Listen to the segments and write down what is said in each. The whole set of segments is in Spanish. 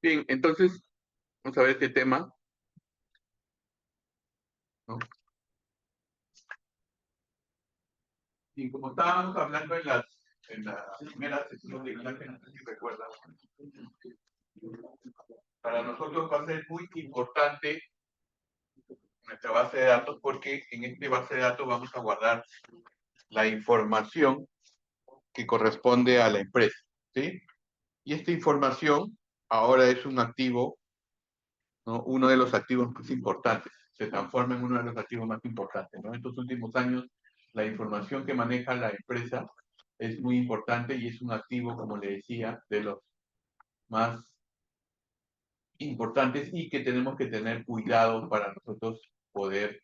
Bien, entonces, vamos a ver este tema, ¿no? Y como estábamos hablando en la primera sesión de clase, no sé si recuerdan, para nosotros va a ser muy importante nuestra base de datos porque en esta base de datos vamos a guardar la información que corresponde a la empresa, ¿sí? Y esta información ahora es un activo, ¿no? Uno de los activos más importantes, se transforma en uno de los activos más importantes, ¿no? En estos últimos años, la información que maneja la empresa es muy importante y es un activo, como le decía, de los más importantes y que tenemos que tener cuidado para nosotros poder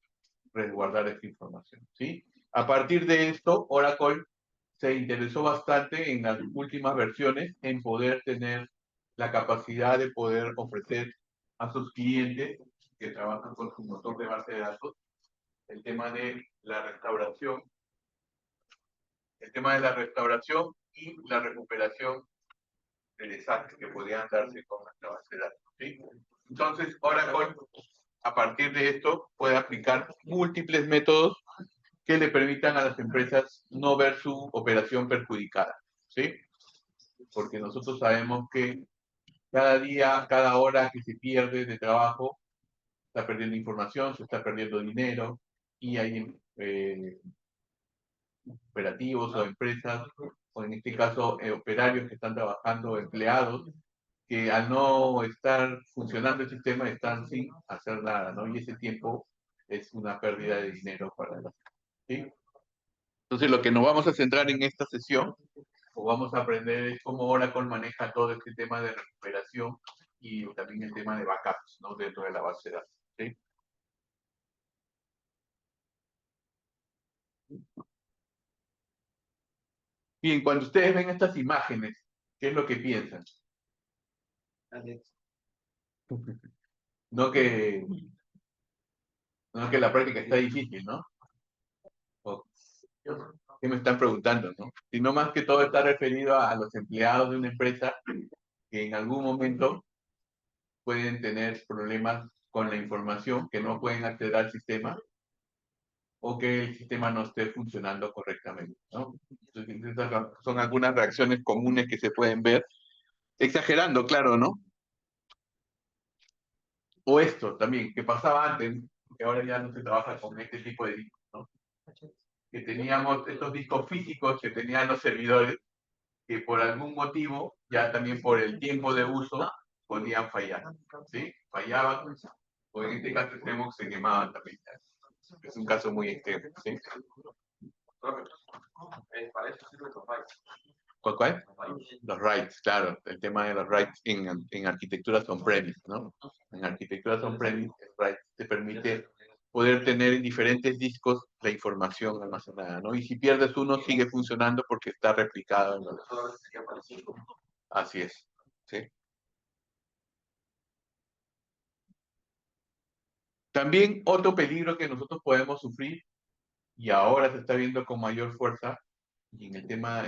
resguardar esta información, ¿sí? A partir de esto, Oracle se interesó bastante en las últimas versiones en poder tener la capacidad de poder ofrecer a sus clientes que trabajan con su motor de base de datos el tema de la restauración, y la recuperación de desastres que podían darse con nuestra base de datos, ¿sí? Entonces, Oracle, a partir de esto, puede aplicar múltiples métodos que le permitan a las empresas no ver su operación perjudicada, ¿sí? Porque nosotros sabemos que cada día, cada hora que se pierde de trabajo, está perdiendo información, se está perdiendo dinero y hay operativos o empresas, o en este caso operarios que están trabajando, empleados, que al no estar funcionando el sistema están sin hacer nada, ¿no? Y ese tiempo es una pérdida de dinero para ellos, ¿sí? Entonces, lo que nos vamos a centrar en esta sesión, o vamos a aprender, es cómo Oracle maneja todo este tema de recuperación y también el tema de backups, ¿no? Dentro de la base de datos, ¿sí? Bien, cuando ustedes ven estas imágenes, ¿qué es lo que piensan? No que, no que la práctica está difícil, ¿no? O, ¿qué me están preguntando, no? Sino más que todo está referido a los empleados de una empresa que en algún momento pueden tener problemas con la información, que no pueden acceder al sistema o que el sistema no esté funcionando correctamente, ¿no? Entonces, esas son algunas reacciones comunes que se pueden ver, exagerando, claro, ¿no? O esto también, que pasaba antes, que ahora ya no se trabaja con este tipo de discos, ¿no? Que teníamos estos discos físicos que tenían los servidores, que por algún motivo, ya también por el tiempo de uso, podían fallar, ¿sí? Fallaban, o en este caso extremo se quemaban también. Es un caso muy extremo, ¿sí? Para eso sirven los RAIDs. ¿Cuál? Los RAIDs, claro. El tema de los RAIDs en arquitecturas on-premise, ¿no? En arquitecturas on-premise, el RAID te permite poder tener en diferentes discos la información almacenada, ¿no? Y si pierdes uno, sigue funcionando porque está replicado en los... Así es, ¿sí? También otro peligro que nosotros podemos sufrir, y ahora se está viendo con mayor fuerza, y en el tema,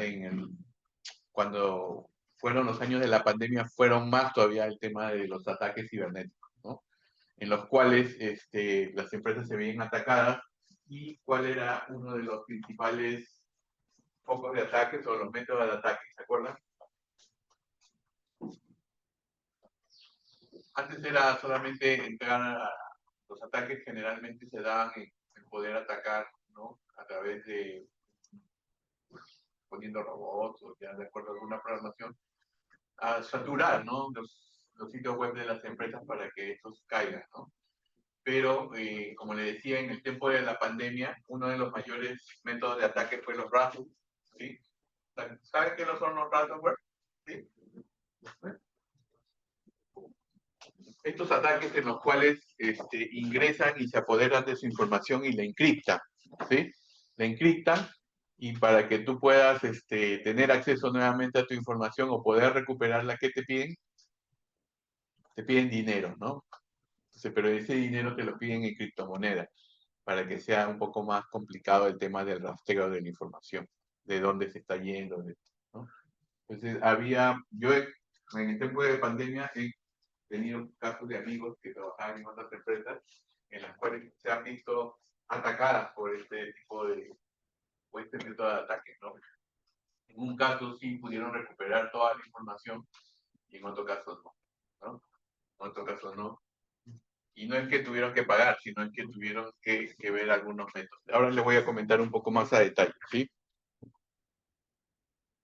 cuando fueron los años de la pandemia, fueron más todavía el tema de los ataques cibernéticos, ¿no? En los cuales las empresas se veían atacadas y cuál era uno de los principales focos de ataques o los métodos de ataque, ¿se acuerdan? Antes era solamente entrar a los ataques, generalmente se daban en poder atacar, ¿no? A través de poniendo robots o ya de acuerdo a alguna programación, a saturar, ¿no? Los sitios web de las empresas para que estos caigan, ¿no? Pero, como le decía, en el tiempo de la pandemia, uno de los mayores métodos de ataque fue los ransomware, ¿sí? ¿Saben qué no son los ransomware? ¿Sí? Estos ataques en los cuales ingresan y se apoderan de su información y la encriptan, ¿sí? La encriptan y para que tú puedas tener acceso nuevamente a tu información o poder recuperarla, ¿qué te piden? Te piden dinero, ¿no? Entonces, pero ese dinero te lo piden en criptomonedas para que sea un poco más complicado el tema del rastreo de la información, de dónde se está yendo, ¿no? Entonces, yo en el tiempo de pandemia tenido casos de amigos que trabajaban en otras empresas en las cuales se han visto atacadas por este tipo de, o este método de ataque, ¿no? En un caso sí pudieron recuperar toda la información y en otro caso no, ¿no? En otro caso no. Y no es que tuvieron que pagar, sino es que tuvieron que ver algunos métodos. Ahora les voy a comentar un poco más a detalle, ¿sí?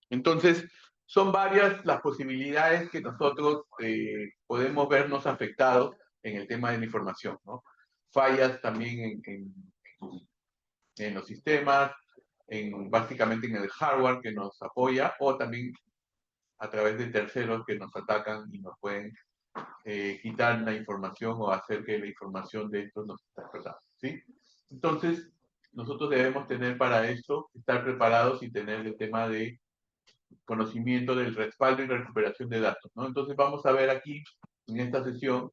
Entonces, son varias las posibilidades que nosotros podemos vernos afectados en el tema de la información, ¿no? Fallas también en los sistemas, básicamente en el hardware que nos apoya, o también a través de terceros que nos atacan y nos pueden quitar la información o hacer que la información de estos nos esté perdida, ¿sí? Entonces, nosotros debemos tener para esto, estar preparados y tener el tema de conocimiento del respaldo y recuperación de datos, ¿no? Entonces vamos a ver aquí, en esta sesión,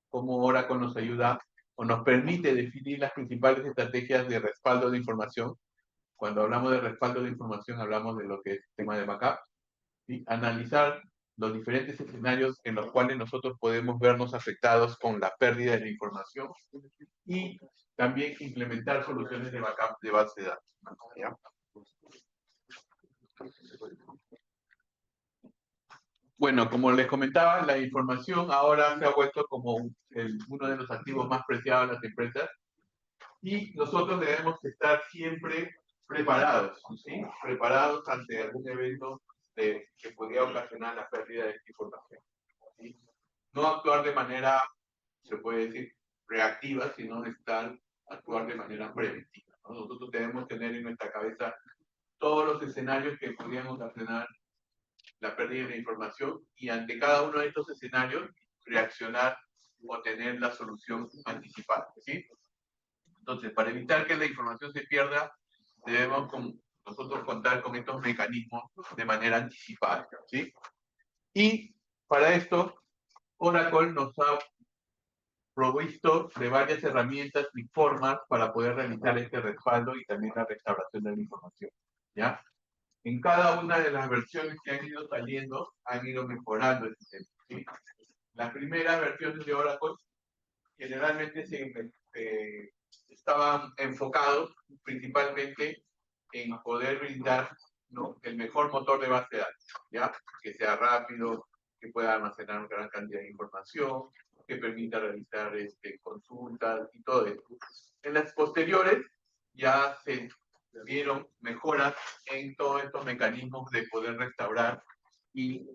cómo Oracle nos ayuda o nos permite definir las principales estrategias de respaldo de información. Cuando hablamos de respaldo de información, hablamos de lo que es el tema de backup, ¿sí? Analizar los diferentes escenarios en los cuales nosotros podemos vernos afectados con la pérdida de la información y también implementar soluciones de backup de base de datos, ¿ya? Bueno, como les comentaba, la información ahora se ha vuelto como uno de los activos más preciados de las empresas y nosotros debemos estar siempre preparados, ¿sí? Preparados ante algún evento que podría ocasionar la pérdida de esta información, ¿sí? No actuar de manera, se puede decir, reactiva, sino actuar de manera preventiva, ¿no? Nosotros debemos tener en nuestra cabeza todos los escenarios que podrían ocasionar la pérdida de información y ante cada uno de estos escenarios reaccionar o tener la solución anticipada, ¿sí? Entonces, para evitar que la información se pierda, debemos nosotros contar con estos mecanismos de manera anticipada, ¿sí? Y para esto, Oracle nos ha provisto de varias herramientas y formas para poder realizar este respaldo y también la restauración de la información, ¿ya? En cada una de las versiones que han ido saliendo, han ido mejorando el sistema, ¿sí? Las primeras versiones de Oracle generalmente estaban enfocados principalmente en poder brindar, ¿no?, el mejor motor de base de datos, ¿ya? Que sea rápido, que pueda almacenar una gran cantidad de información, que permita realizar consultas y todo esto. En las posteriores ya se vieron mejoras en todos estos mecanismos de poder restaurar y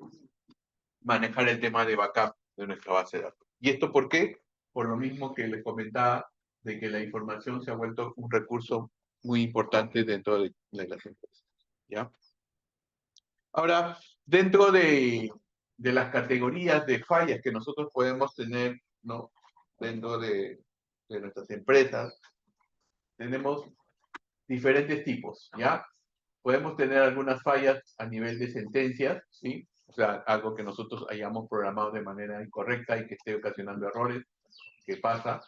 manejar el tema de backup de nuestra base de datos. ¿Y esto por qué? Por lo mismo que les comentaba, de que la información se ha vuelto un recurso muy importante dentro de las empresas, ¿ya? Ahora, dentro de las categorías de fallas que nosotros podemos tener, ¿no?, dentro de nuestras empresas, tenemos diferentes tipos, ¿ya? Podemos tener algunas fallas a nivel de sentencias, ¿sí? O sea, algo que nosotros hayamos programado de manera incorrecta y que esté ocasionando errores, que pasa.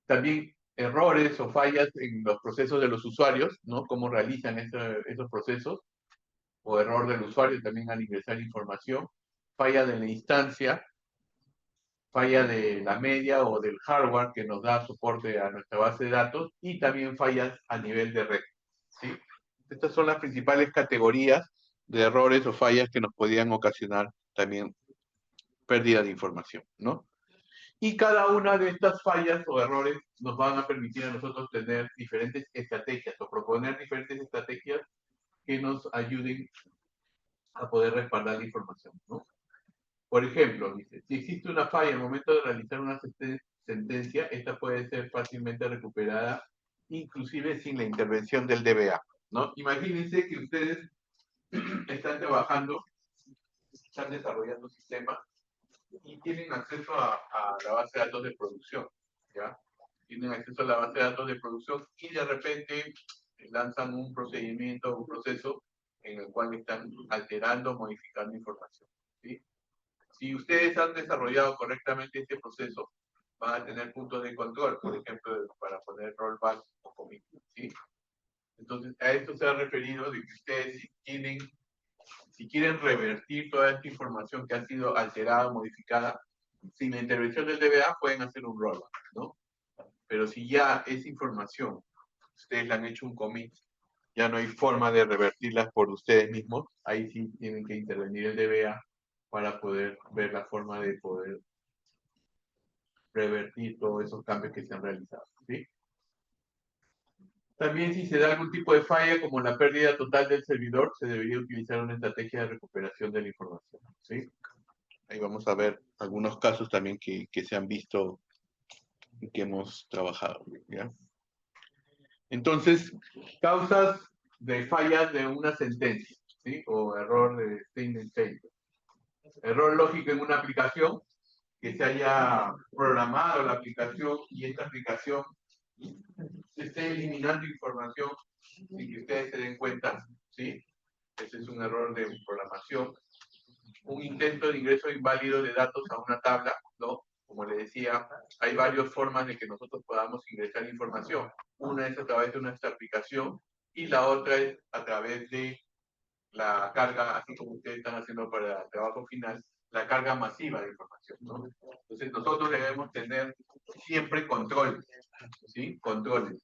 También errores o fallas en los procesos de los usuarios, ¿no? Cómo realizan esos procesos, o error del usuario también al ingresar información. Falla de la instancia, falla de la media o del hardware que nos da soporte a nuestra base de datos, y también fallas a nivel de red, ¿sí? Estas son las principales categorías de errores o fallas que nos podían ocasionar también pérdida de información, ¿no? Y cada una de estas fallas o errores nos van a permitir a nosotros tener diferentes estrategias o proponer diferentes estrategias que nos ayuden a poder respaldar la información, ¿no? Por ejemplo, dice, si existe una falla en el momento de realizar una sentencia, esta puede ser fácilmente recuperada, inclusive sin la intervención del DBA, ¿no? Imagínense que ustedes están trabajando, están desarrollando sistemas y tienen acceso a la base de datos de producción, ¿ya? Tienen acceso a la base de datos de producción y de repente lanzan un procedimiento, un proceso en el cual están alterando, modificando información, ¿sí? Si ustedes han desarrollado correctamente este proceso, van a tener puntos de control, por ejemplo, para poner rollback o commit, ¿sí? Entonces, a esto se ha referido de que ustedes tienen Si quieren revertir toda esta información que ha sido alterada, modificada, sin la intervención del DBA, pueden hacer un rollback, ¿no? Pero si ya esa información, ustedes la han hecho un commit, ya no hay forma de revertirlas por ustedes mismos, ahí sí tienen que intervenir el DBA para poder ver la forma de poder revertir todos esos cambios que se han realizado, ¿sí? También si se da algún tipo de falla, como la pérdida total del servidor, se debería utilizar una estrategia de recuperación de la información, ¿sí? Ahí vamos a ver algunos casos también que se han visto y que hemos trabajado, ¿ya? Entonces, causas de fallas de una sentencia, ¿sí? O error de statement failure. Error lógico en una aplicación, que se haya programado la aplicación y esta aplicación se esté eliminando información sin que ustedes se den cuenta, ¿sí? Ese es un error de programación. Un intento de ingreso inválido de datos a una tabla, ¿no? Como le decía, hay varias formas de que nosotros podamos ingresar información. Una es a través de nuestra aplicación y la otra es a través de la carga, así como ustedes están haciendo para el trabajo final, la carga masiva de información, ¿no? Entonces nosotros debemos tener siempre controles, ¿sí? Controles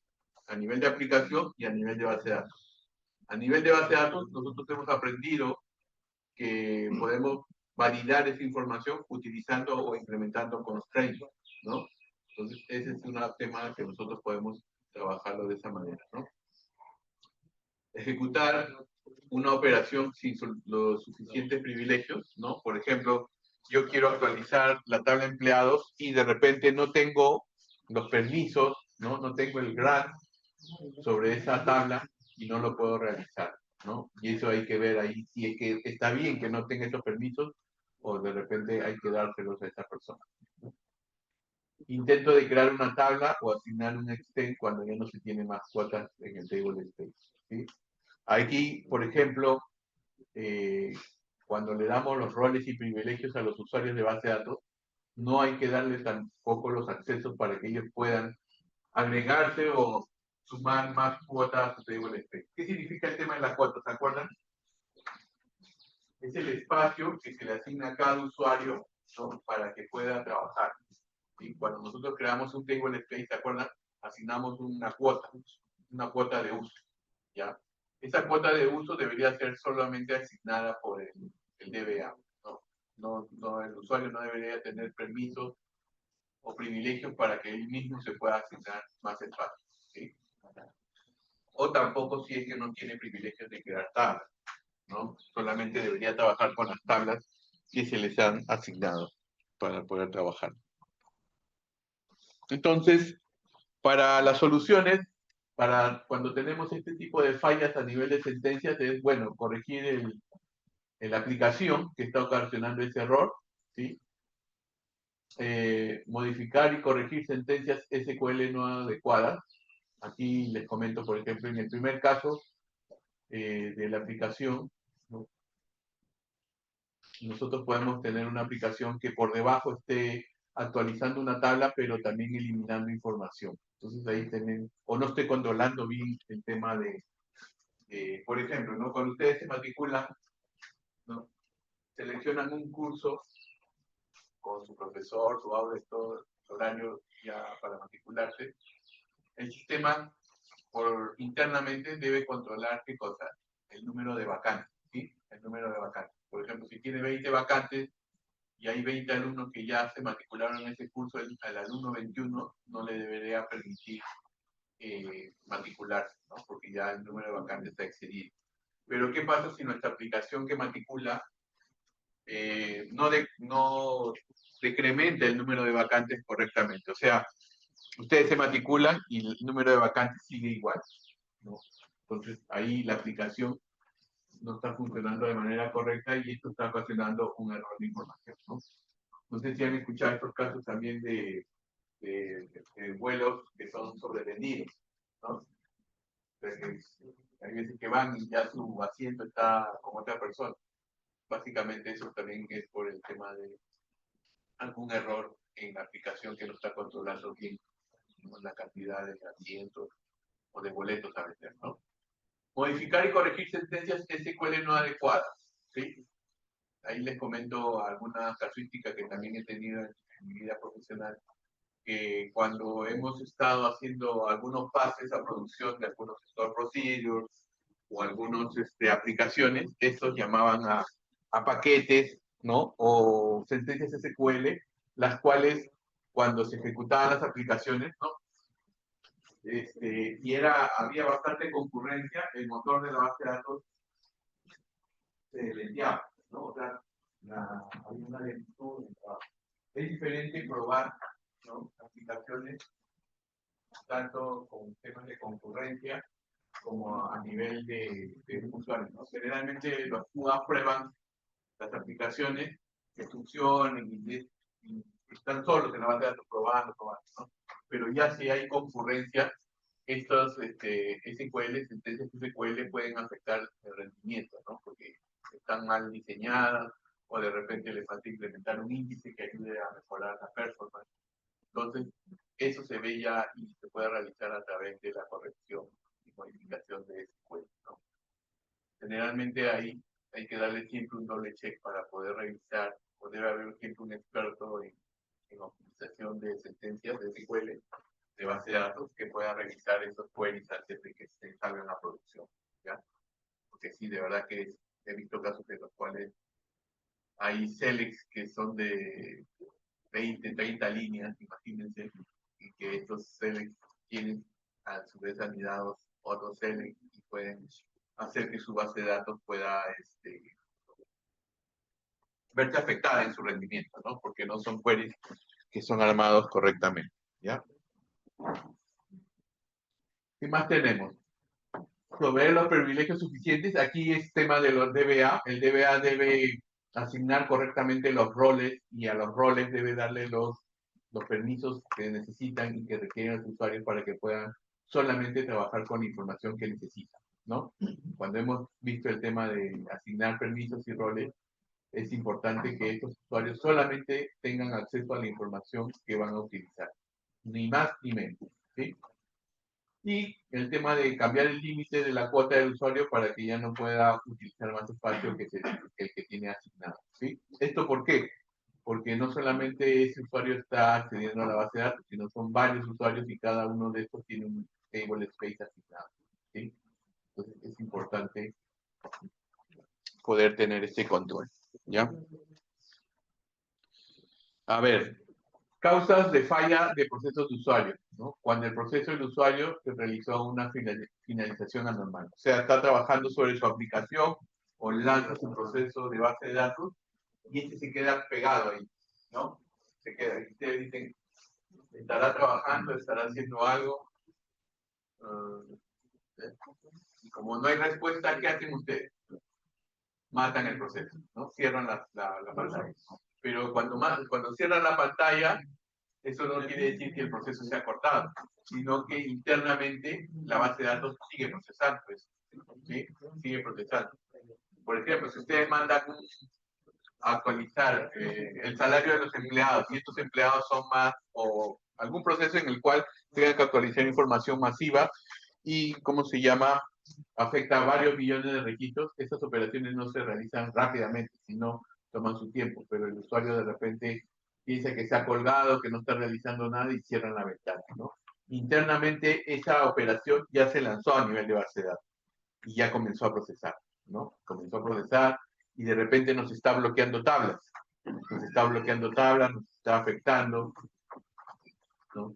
a nivel de aplicación y a nivel de base de datos. A nivel de base de datos, nosotros hemos aprendido que podemos validar esa información utilizando o implementando constraints, ¿no? Entonces, ese es un tema que nosotros podemos trabajarlo de esa manera, ¿no? Ejecutar una operación sin los suficientes privilegios, ¿no? Por ejemplo, yo quiero actualizar la tabla de empleados y de repente no tengo los permisos, ¿no? No tengo el grant sobre esa tabla y no lo puedo realizar, ¿no? Y eso hay que ver ahí si es que está bien que no tenga esos permisos o de repente hay que dárselos a esa persona. Intento de crear una tabla o asignar un extend cuando ya no se tiene más cuotas en el table space, ¿sí? Aquí, por ejemplo, cuando le damos los roles y privilegios a los usuarios de base de datos, no hay que darles tampoco los accesos para que ellos puedan agregarse o sumar más cuotas a su table space. ¿Qué significa el tema de las cuotas? ¿Se acuerdan? Es el espacio que se le asigna a cada usuario, ¿no? Para que pueda trabajar. Y cuando nosotros creamos un table space, ¿se acuerdan? Asignamos una cuota de uso, ¿ya? Esa cuota de uso debería ser solamente asignada por el DBA, ¿no? El usuario no debería tener permisos o privilegios para que él mismo se pueda asignar más espacio, ¿sí? O tampoco si es que no tiene privilegios de crear tablas, ¿no? Solamente debería trabajar con las tablas que se les han asignado para poder trabajar. Entonces, para las soluciones, para cuando tenemos este tipo de fallas a nivel de sentencias, es bueno corregir la aplicación que está ocasionando ese error, ¿sí? Modificar y corregir sentencias SQL no adecuadas. Aquí les comento, por ejemplo, en el primer caso de la aplicación, ¿no? Nosotros podemos tener una aplicación que por debajo esté actualizando una tabla, pero también eliminando información. Entonces ahí tienen, o no esté controlando bien el tema por ejemplo, ¿no? Cuando ustedes se matriculan, ¿no? Seleccionan un curso con su profesor, su aula y todo el horario ya para matricularse, el sistema internamente debe controlar qué cosa, el número de vacantes, ¿sí? El número de vacantes. Por ejemplo, si tiene 20 vacantes y hay 20 alumnos que ya se matricularon en ese curso, al alumno 21 no le debería permitir matricularse, ¿no? Porque ya el número de vacantes está excedido. Pero ¿qué pasa si nuestra aplicación que matricula no decrementa el número de vacantes correctamente? O sea, ustedes se matriculan y el número de vacantes sigue igual, ¿no? Entonces ahí la aplicación no está funcionando de manera correcta y esto está ocasionando un error de información, ¿no? No sé si han escuchado estos casos también de vuelos que son sobrevendidos, ¿no? Hay veces que van y ya su asiento está con otra persona. Básicamente eso también es por el tema de algún error en la aplicación que no está controlando bien, ¿no? La cantidad de asientos o de boletos a vender, ¿no? Modificar y corregir sentencias SQL no adecuadas. ¿sí? Ahí les comento alguna casuística que también he tenido en mi vida profesional, que cuando hemos estado haciendo algunos pases a producción de algunos store procedures o algunas aplicaciones, estos llamaban a paquetes, ¿no? O sentencias SQL, las cuales cuando se ejecutaban las aplicaciones, ¿no? Había bastante concurrencia, el motor de la base de datos se lenteaba, ¿no? O sea, había una lentitud en el trabajo. Es diferente probar, ¿no? Aplicaciones tanto con temas de concurrencia como a nivel de usuario, ¿no? Generalmente los QA prueban las aplicaciones que funcionen y están solos en la base de datos probando, ¿no? Pero ya si hay concurrencia, estos SQL, sentencias SQL pueden afectar el rendimiento, ¿no? Porque están mal diseñadas o de repente le falta implementar un índice que ayude a mejorar la performance. Entonces, eso se ve ya y se puede realizar a través de la corrección y modificación de SQL, ¿no? Generalmente ahí hay que darle siempre un doble check para poder revisar, o debe haber siempre un experto en optimización de sentencias de SQL, de base de datos, que pueda revisar esos queries antes de que se salgan a producción, ¿ya? Porque sí, de verdad que he visto casos en los cuales hay selects que son de 20, 30 líneas, imagínense, y que estos selects tienen a su vez anidados otros selects y pueden hacer que su base de datos pueda verse afectada en su rendimiento, ¿no? Porque no son queries que son armados correctamente, ¿ya? ¿Qué más tenemos? Proveer los privilegios suficientes. Aquí es tema de los DBA. El DBA debe asignar correctamente los roles y a los roles debe darle los permisos que necesitan y que requieren los usuarios para que puedan solamente trabajar con la información que necesitan, ¿no? Cuando hemos visto el tema de asignar permisos y roles, es importante que estos usuarios solamente tengan acceso a la información que van a utilizar, ni más ni menos, ¿sí? Y el tema de cambiar el límite de la cuota del usuario para que ya no pueda utilizar más espacio que el que tiene asignado, ¿sí? ¿Esto por qué? Porque no solamente ese usuario está accediendo a la base de datos, sino son varios usuarios y cada uno de estos tiene un table space asignado, ¿sí? Entonces es importante poder tener este control, ¿ya? A ver, causas de falla de procesos de usuario, ¿no? Cuando el proceso del usuario se realizó una finalización anormal. O sea, está trabajando sobre su aplicación o lanza su proceso de base de datos y este se queda pegado ahí, ¿no? Se queda. Y ustedes dicen, estará trabajando, estará haciendo algo. Y como no hay respuesta, ¿qué hacen ustedes? Matan el proceso, ¿no? Cierran la pantalla. Pero cuando cierran la pantalla, eso no quiere decir que el proceso sea cortado, sino que internamente la base de datos sigue procesando, ¿sí? Sigue procesando. Por ejemplo, si ustedes mandan a actualizar el salario de los empleados y estos empleados son más, o algún proceso en el cual tengan que actualizar información masiva y, ¿cómo se llama?, afecta a varios millones de registros, estas operaciones no se realizan rápidamente, sino toman su tiempo, pero el usuario de repente piensa que se ha colgado, que no está realizando nada y cierran la ventana, ¿no? Internamente esa operación ya se lanzó a nivel de base de datos y ya comenzó a procesar, ¿no? Comenzó a procesar y de repente nos está bloqueando tablas, nos está afectando, ¿no?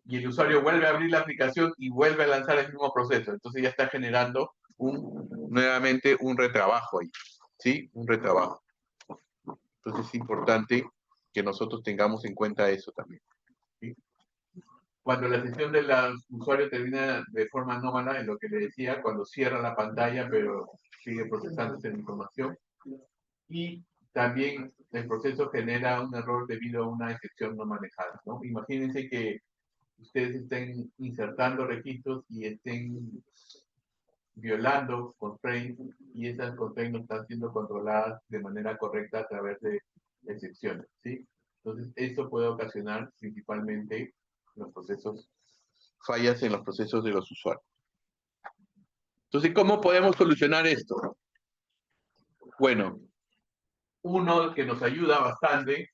Y el usuario vuelve a abrir la aplicación y vuelve a lanzar el mismo proceso. Entonces ya está generando nuevamente un retrabajo ahí, ¿sí? Un retrabajo. Entonces es importante que nosotros tengamos en cuenta eso también, ¿sí? Cuando la sesión del usuario termina de forma anómala, en lo que le decía, cuando cierra la pantalla, pero sigue procesándose la información. Y también el proceso genera un error debido a una excepción no manejada, ¿no? Imagínense que ustedes estén insertando registros y estén violando constraints y esas constraints no están siendo controladas de manera correcta a través de excepciones, ¿sí? Entonces, esto puede ocasionar principalmente los procesos, fallas en los procesos de los usuarios. Entonces, ¿cómo podemos solucionar esto? Bueno, uno que nos ayuda bastante,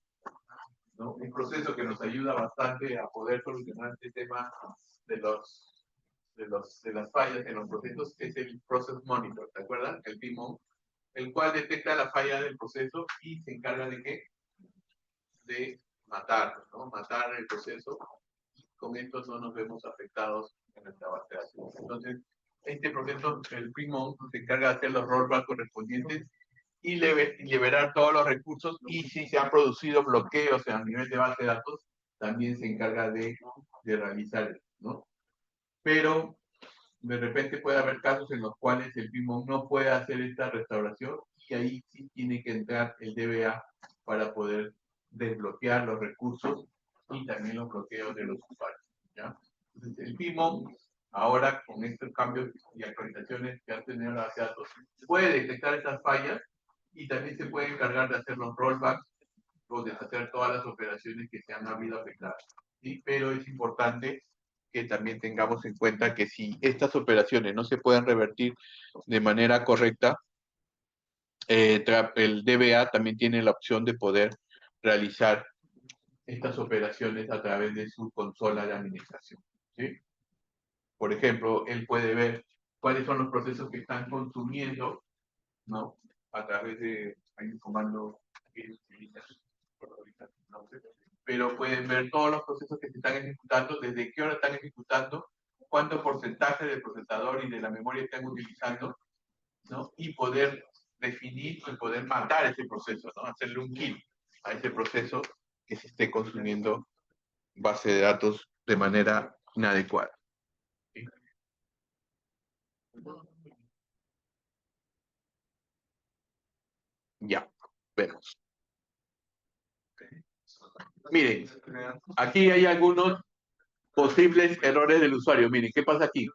¿no? Un proceso que nos ayuda bastante a poder solucionar este tema de las fallas en los procesos es el Process Monitor, ¿te acuerdas? El PMO, el cual detecta la falla del proceso y se encarga de qué? De matar, ¿no? Matar el proceso. Con esto no nos vemos afectados en nuestra base de datos. Entonces, este proceso, el PMO, se encarga de hacer los rollbacks correspondientes y liberar todos los recursos, y si se han producido bloqueos a nivel de base de datos, también se encarga de realizar, ¿no? Pero de repente puede haber casos en los cuales el PMO no puede hacer esta restauración, y ahí sí tiene que entrar el DBA para poder desbloquear los recursos y también los bloqueos de los usuarios, ¿ya? Entonces, el PMO, ahora con estos cambios y actualizaciones que ha tenido la base de datos, puede detectar esas fallas y también se puede encargar de hacer los rollbacks o de hacer todas las operaciones que se han habido afectadas, ¿sí? Pero es importante que también tengamos en cuenta que si estas operaciones no se pueden revertir de manera correcta, el DBA también tiene la opción de poder realizar estas operaciones a través de su consola de administración, ¿sí? Por ejemplo, él puede ver cuáles son los procesos que están consumiendo, ¿no? A través de, hay un comando que utiliza, no sé, pero pueden ver todos los procesos que se están ejecutando, desde qué hora están ejecutando, cuánto porcentaje del procesador y de la memoria están utilizando, ¿no? Y poder definir y poder matar ese proceso, ¿no? Hacerle un kill a ese proceso que se esté consumiendo base de datos de manera inadecuada. ¿Sí? Ya, vemos. Miren, aquí hay algunos posibles errores del usuario. Miren, ¿qué pasa aquí?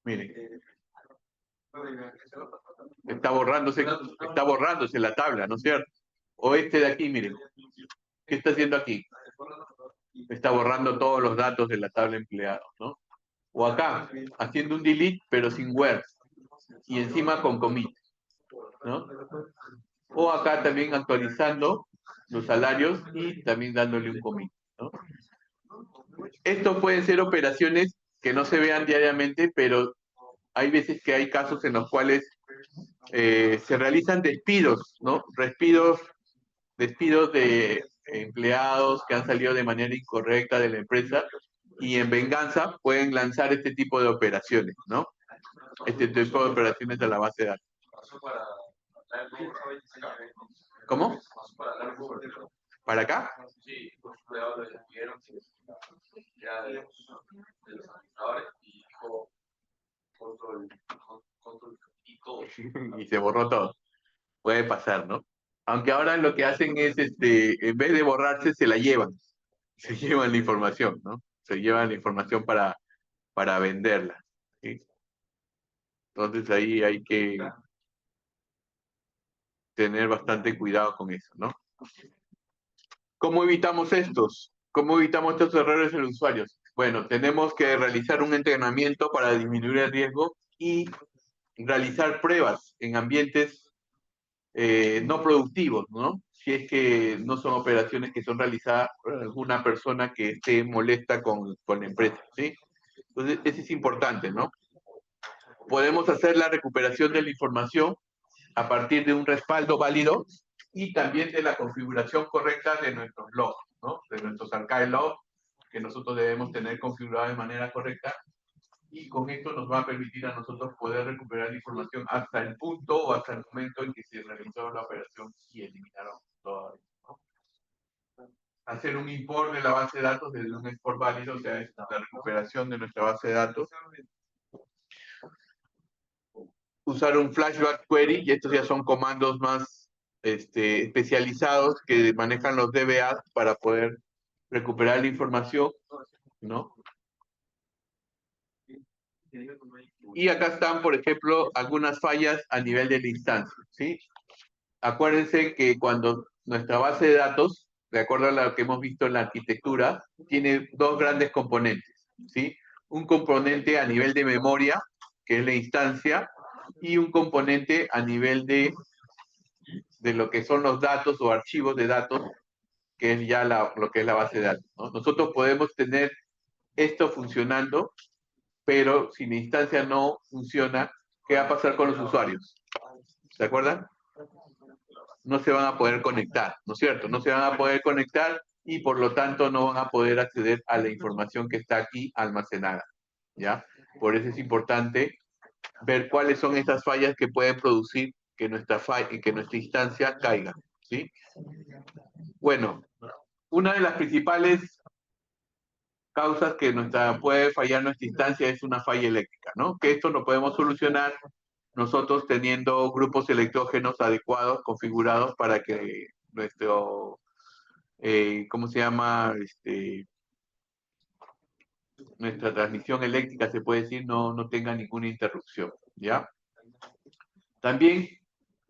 Miren, está borrándose la tabla, ¿no es cierto? O este de aquí, miren, ¿qué está haciendo aquí? Está borrando todos los datos de la tabla empleados, ¿no? O acá, haciendo un delete, pero sin where, y encima con commit, ¿no? O acá también actualizando los salarios y también dándole un commit, ¿no? Esto pueden ser operaciones que no se vean diariamente, pero hay veces que hay casos en los cuales se realizan despidos, ¿no? Despidos de empleados que han salido de manera incorrecta de la empresa, y en venganza pueden lanzar este tipo de operaciones, ¿no? Este tipo de operaciones a la base de datos. ¿Cómo? ¿Para acá? Sí, los empleados lo despidieron ya de los administradores y dijo control y todo. Y se borró todo. Puede pasar, ¿no? Aunque ahora lo que hacen es, en vez de borrarse, se la llevan. Se llevan la información, ¿no? Se llevan la información para venderla, ¿sí? Entonces ahí hay que tener bastante cuidado con eso, ¿no? ¿Cómo evitamos estos? ¿Cómo evitamos estos errores en los usuarios? Bueno, tenemos que realizar un entrenamiento para disminuir el riesgo y realizar pruebas en ambientes no productivos, ¿no? Si es que no son operaciones que son realizadas por alguna persona que esté molesta con la empresa, ¿sí? Entonces, eso es importante, ¿no? Podemos hacer la recuperación de la información a partir de un respaldo válido y también de la configuración correcta de nuestros logs, ¿no? De nuestros archive logs, que nosotros debemos tener configurados de manera correcta, y con esto nos va a permitir a nosotros poder recuperar la información hasta el punto o hasta el momento en que se realizó la operación y eliminaron todo, ¿no? Hacer un import de la base de datos desde un export válido, o sea, la recuperación de nuestra base de datos. Usar un flashback query, y estos ya son comandos más especializados que manejan los DBA para poder recuperar la información, ¿no? Y acá están, por ejemplo, algunas fallas a nivel de la instancia, ¿sí? Acuérdense que cuando nuestra base de datos, de acuerdo a lo que hemos visto en la arquitectura, tiene dos grandes componentes, ¿sí? Un componente a nivel de memoria, que es la instancia, y un componente a nivel de lo que son los datos o archivos de datos, que es ya lo que es la base de datos, ¿no? Nosotros podemos tener esto funcionando, pero si la instancia no funciona, ¿qué va a pasar con los usuarios? ¿Se acuerdan? No se van a poder conectar, ¿no es cierto? No se van a poder conectar y por lo tanto no van a poder acceder a la información que está aquí almacenada, ¿ya? Por eso es importante ver cuáles son estas fallas que pueden producir que que nuestra instancia caiga, ¿sí? Bueno, una de las principales causas que puede fallar nuestra instancia es una falla eléctrica, ¿no? Que esto lo podemos solucionar nosotros teniendo grupos electrógenos adecuados, configurados para que nuestro, ¿cómo se llama? Nuestra transmisión eléctrica, se puede decir, no tenga ninguna interrupción, ¿ya? También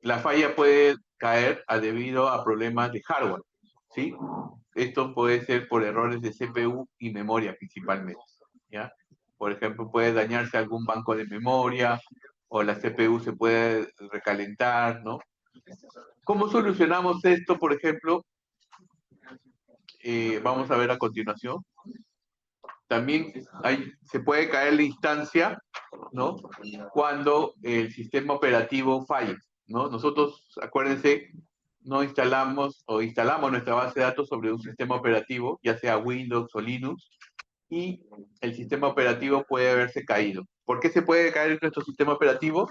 la falla puede caer debido a problemas de hardware, ¿sí? Esto puede ser por errores de CPU y memoria principalmente, ¿ya? Por ejemplo, puede dañarse algún banco de memoria o la CPU se puede recalentar, ¿no? ¿Cómo solucionamos esto, por ejemplo? Vamos a ver a continuación. También se puede caer la instancia, ¿no? Cuando el sistema operativo falle, ¿no? Nosotros, acuérdense, no instalamos o instalamos nuestra base de datos sobre un sistema operativo, ya sea Windows o Linux, y el sistema operativo puede haberse caído. ¿Por qué se puede caer nuestro sistema operativo?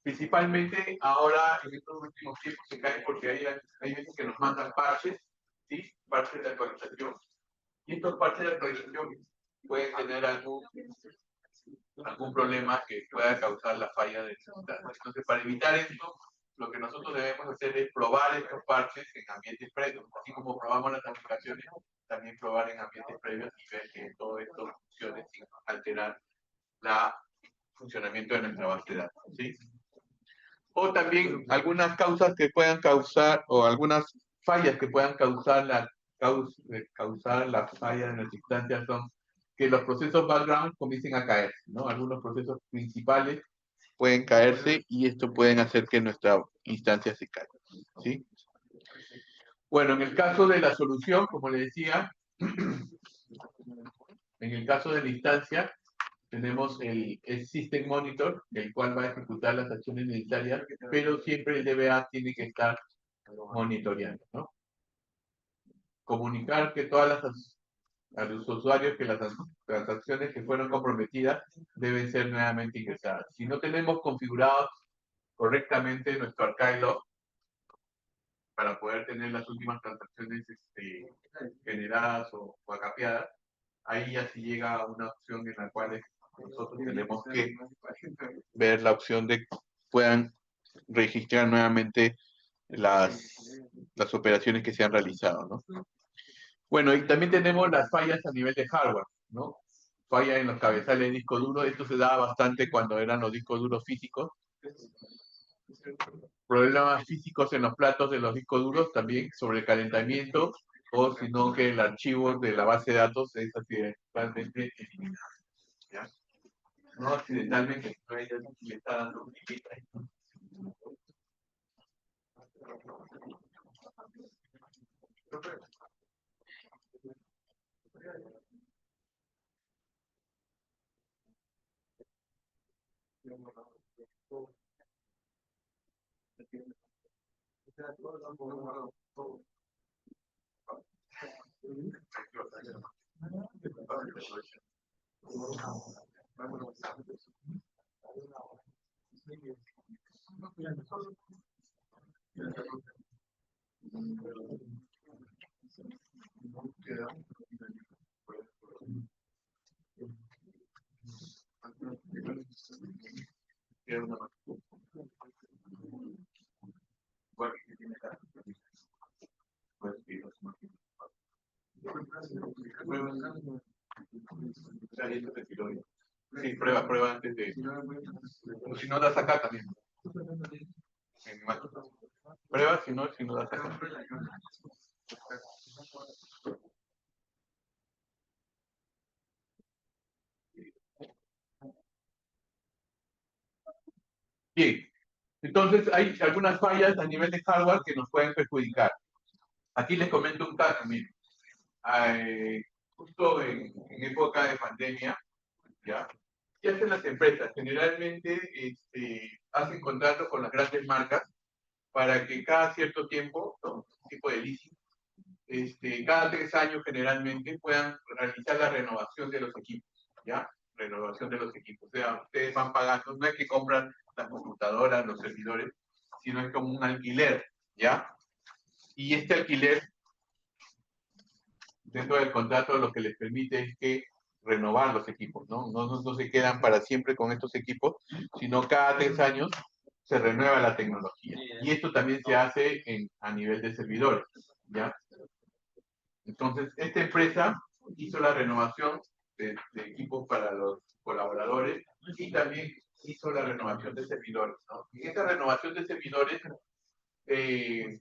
Principalmente ahora, en estos últimos tiempos, se cae porque hay veces que nos mandan parches, ¿sí? Parches de actualización. Y estos parches de actualización pueden tener algún problema que pueda causar la falla del sistema. Entonces, para evitar esto, lo que nosotros debemos hacer es probar estos parches en ambientes previos. Así como probamos las aplicaciones, también probar en ambientes previos y ver que todo esto funcione sin alterar el funcionamiento de nuestra base de datos, ¿sí? O también algunas causas que puedan causar, o algunas fallas que puedan causar la falla de nuestra instancia son que los procesos background comiencen a caerse, ¿no? Algunos procesos principales pueden caerse y esto pueden hacer que nuestra instancia se caiga, ¿sí? Bueno, en el caso de la solución, como le decía, en el caso de la instancia, tenemos el System Monitor, el cual va a ejecutar las acciones necesarias, pero siempre el DBA tiene que estar monitoreando, ¿no? Comunicar que a los usuarios que las transacciones que fueron comprometidas deben ser nuevamente ingresadas. Si no tenemos configurados correctamente nuestro archive log para poder tener las últimas transacciones generadas o acapeadas, ahí ya sí llega una opción en la cual nosotros tenemos que ver la opción de que puedan registrar nuevamente las operaciones que se han realizado, ¿no? Bueno, y también tenemos las fallas a nivel de hardware, ¿no? Falla en los cabezales de disco duro. Esto se daba bastante cuando eran los discos duros físicos. Problemas físicos en los platos de los discos duros, también sobrecalentamiento, o sino que el archivo de la base de datos es accidentalmente eliminado, ¿ya? No accidentalmente, no ella le está dando un limita. Sí, prueba antes de. O si no, das acá también. Prueba, si no das acá. Bien, Entonces hay algunas fallas a nivel de hardware que nos pueden perjudicar. Aquí les comento un caso, miren. Justo en época de pandemia, ¿ya? ¿Qué hacen las empresas? Generalmente hacen contratos con las grandes marcas para que cada cierto tiempo, ¿no? Un tipo de leasing, cada 3 años generalmente puedan realizar la renovación de los equipos, ¿ya? Renovación de los equipos. O sea, ustedes van pagando, no es que compran las computadoras, los servidores, sino es como un alquiler, ¿ya? Y este alquiler, dentro del contrato, lo que les permite es que renovar los equipos, ¿no? No se quedan para siempre con estos equipos, sino cada 3 años se renueva la tecnología. Y esto también se hace a nivel de servidores, ¿ya? Entonces, esta empresa hizo la renovación de equipos para los colaboradores y también hizo la renovación de servidores, ¿no? Y esta renovación de servidores,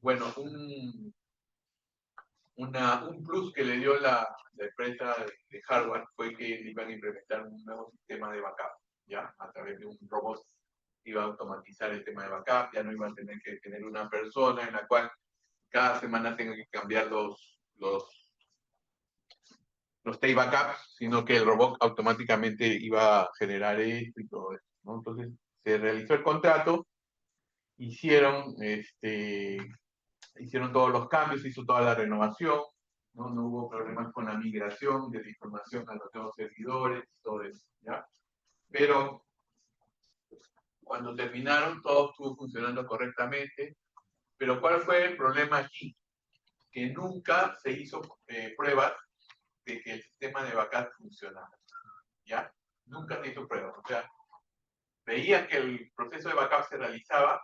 bueno, un plus que le dio la empresa de hardware fue que iban a implementar un nuevo sistema de backup, ¿ya? A través de un robot iba a automatizar el tema de backup, ya no iban a tener que tener una persona en la cual cada semana tenga que cambiar los tape backups, sino que el robot automáticamente iba a generar esto y todo eso, ¿no? Entonces se realizó el contrato, hicieron todos los cambios, hizo toda la renovación, no hubo problemas con la migración de la información a los nuevos servidores, todo eso, ¿ya? Pero cuando terminaron, todo estuvo funcionando correctamente. Pero ¿cuál fue el problema aquí? Que nunca se hizo pruebas de que el sistema de backup funcionara, ¿ya? Nunca se hizo pruebas. O sea, veían que el proceso de backup se realizaba,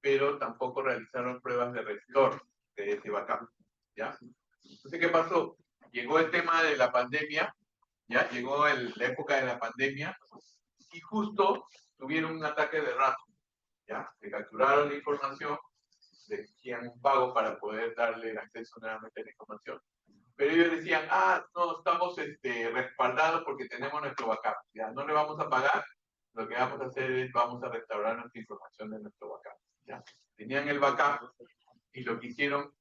pero tampoco realizaron pruebas de restore de ese backup, ¿ya? Entonces, ¿qué pasó? Llegó el tema de la pandemia, ¿ya? Llegó la época de la pandemia y justo tuvieron un ataque de ransomware, ¿ya? Se capturaron la información, le exigían un pago para poder darle el acceso nuevamente a la información. Pero ellos decían, no, estamos respaldados porque tenemos nuestro backup, ¿ya? No le vamos a pagar, lo que vamos a hacer es, vamos a restaurar nuestra información de nuestro backup, ¿ya? Tenían el backup y lo que hicieron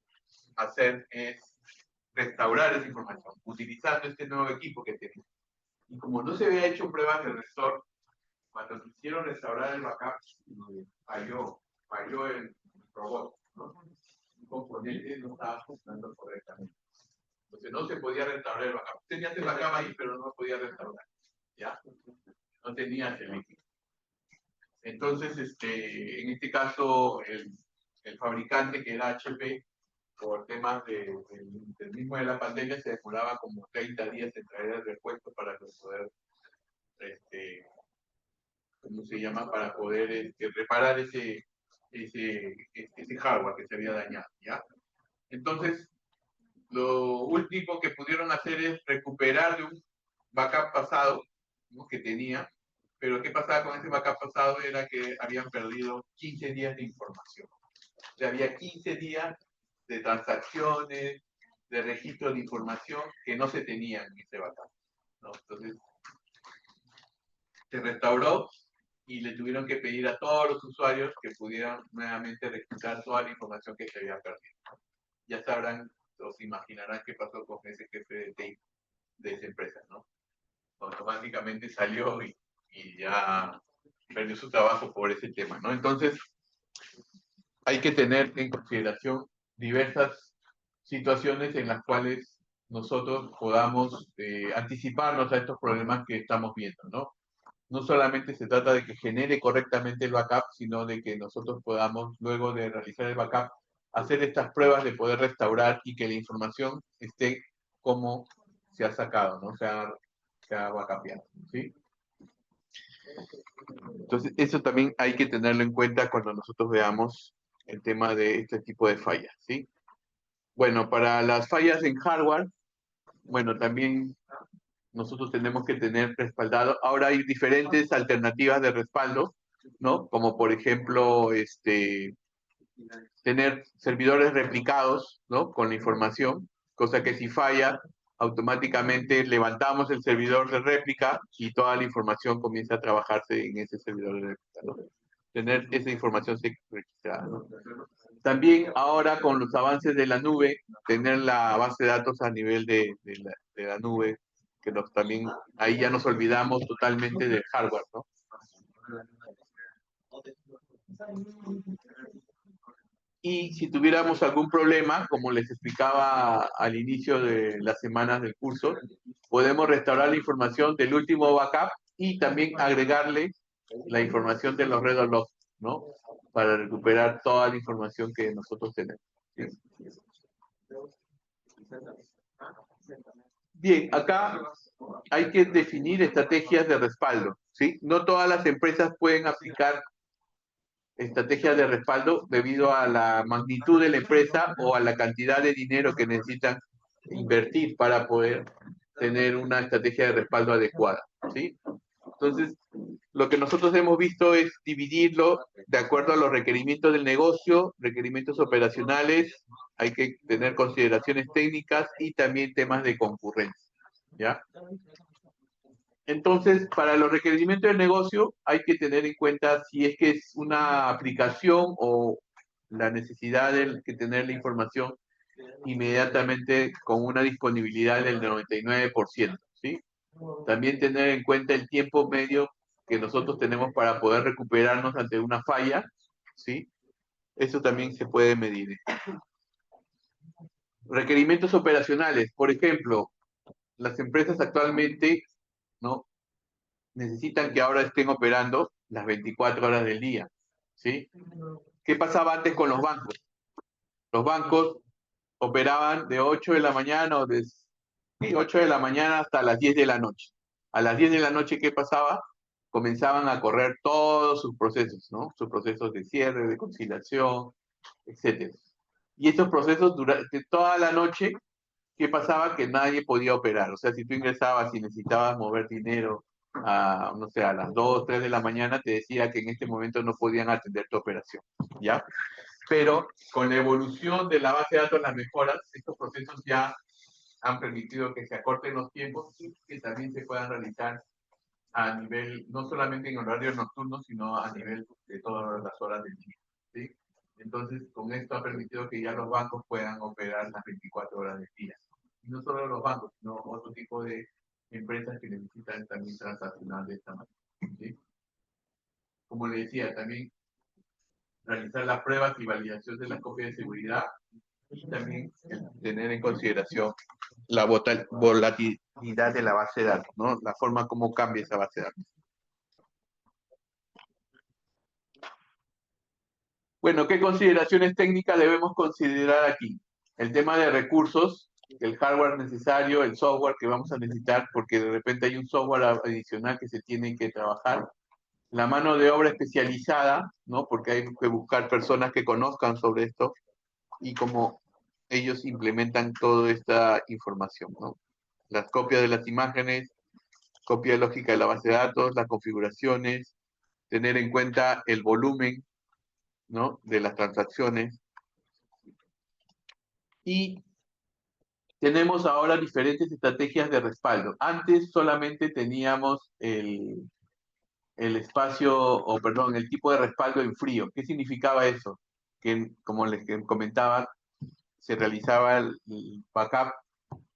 hacer es restaurar esa información, utilizando este nuevo equipo que tenían. Y como no se había hecho pruebas de restore, cuando quisieron restaurar el backup, falló el robot, ¿no? Un componente no estaba funcionando correctamente. Entonces no se podía restaurar el backup. Tenías el backup ahí, pero no podía restaurar, ¿ya? No tenías el equipo. Entonces, en este caso, el fabricante, que era HP, por temas del mismo de la pandemia, se demoraba como 30 días en traer el repuesto para poder, ¿cómo se llama? Para poder reparar ese hardware que se había dañado, ¿ya? Entonces, lo último que pudieron hacer es recuperar de un backup pasado, ¿no? Que tenía, pero ¿qué pasaba con ese backup pasado? Era que habían perdido 15 días de información. O sea, había 15 días de transacciones, de registro de información que no se tenían en ese backup, ¿no? Entonces, se restauró y le tuvieron que pedir a todos los usuarios que pudieran nuevamente registrar toda la información que se había perdido. Ya sabrán, o se imaginarán qué pasó con ese jefe de TI de esa empresa, ¿no? Automáticamente salió y ya perdió su trabajo por ese tema, ¿no? Entonces, hay que tener en consideración diversas situaciones en las cuales nosotros podamos anticiparnos a estos problemas que estamos viendo, ¿no? No solamente se trata de que genere correctamente el backup, sino de que nosotros podamos, luego de realizar el backup, hacer estas pruebas de poder restaurar y que la información esté como se ha sacado, ¿no? Se ha backupeado, ¿sí? Entonces, eso también hay que tenerlo en cuenta cuando nosotros veamos el tema de este tipo de fallas, ¿sí? Bueno, para las fallas en hardware, bueno, también nosotros tenemos que tener respaldado. Ahora hay diferentes alternativas de respaldo, ¿no? Como por ejemplo, tener servidores replicados, ¿no? Con la información, cosa que si falla, automáticamente levantamos el servidor de réplica y toda la información comienza a trabajarse en ese servidor de réplica, ¿no? tener esa información registrada, ¿no? También ahora con los avances de la nube, tener la base de datos a nivel de la nube, que también ahí ya nos olvidamos totalmente del hardware, ¿no? Y si tuviéramos algún problema, como les explicaba al inicio de las semanas del curso, podemos restaurar la información del último backup y también agregarle la información de los red logs, ¿no? Para recuperar toda la información que nosotros tenemos. ¿Sí? Bien, acá hay que definir estrategias de respaldo, ¿sí? No todas las empresas pueden aplicar estrategias de respaldo debido a la magnitud de la empresa o a la cantidad de dinero que necesitan invertir para poder tener una estrategia de respaldo adecuada, ¿sí? Entonces, lo que nosotros hemos visto es dividirlo de acuerdo a los requerimientos del negocio, requerimientos operacionales, hay que tener consideraciones técnicas y también temas de concurrencia, ¿ya? Entonces, para los requerimientos del negocio hay que tener en cuenta si es que es una aplicación o la necesidad de que tener la información inmediatamente con una disponibilidad del 99%, ¿sí? También tener en cuenta el tiempo medio que nosotros tenemos para poder recuperarnos ante una falla, ¿sí? Eso también se puede medir. Requerimientos operacionales, por ejemplo, las empresas actualmente, ¿no? Necesitan que ahora estén operando las 24 horas del día, ¿sí? ¿Qué pasaba antes con los bancos? Los bancos operaban de 8 de la mañana o de sí, 8 de la mañana hasta las 10 de la noche. A las 10 de la noche, ¿qué pasaba? Comenzaban a correr todos sus procesos, ¿no? Sus procesos de cierre, de conciliación, etcétera. Y estos procesos durante toda la noche, ¿qué pasaba? Que nadie podía operar. O sea, si tú ingresabas y necesitabas mover dinero a, no sé, a las 2, 3 de la mañana, te decía que en este momento no podían atender tu operación, ¿ya? Pero con la evolución de la base de datos, las mejoras, estos procesos ya han permitido que se acorten los tiempos y que también se puedan realizar a nivel, no solamente en horarios nocturnos, sino a nivel de todas las horas del día, ¿sí? Entonces, con esto ha permitido que ya los bancos puedan operar las 24 horas del día. Y no solo los bancos, sino otro tipo de empresas que necesitan también transaccionar de esta manera, ¿sí? Como le decía, también realizar las pruebas y validación de las copias de seguridad y también tener en consideración la volatilidad de la base de datos, ¿no? La forma como cambia esa base de datos. Bueno, ¿qué consideraciones técnicas debemos considerar aquí? El tema de recursos, el hardware necesario, el software que vamos a necesitar, porque de repente hay un software adicional que se tiene que trabajar. La mano de obra especializada, ¿no? Porque hay que buscar personas que conozcan sobre esto y cómo ellos implementan toda esta información, ¿no? Las copias de las imágenes, copia lógica de la base de datos, las configuraciones, tener en cuenta el volumen, ¿no? De las transacciones. Y tenemos ahora diferentes estrategias de respaldo. Antes solamente teníamos el espacio, o perdón, el tipo de respaldo en frío. ¿Qué significaba eso? Que, como les comentaba, se realizaba el backup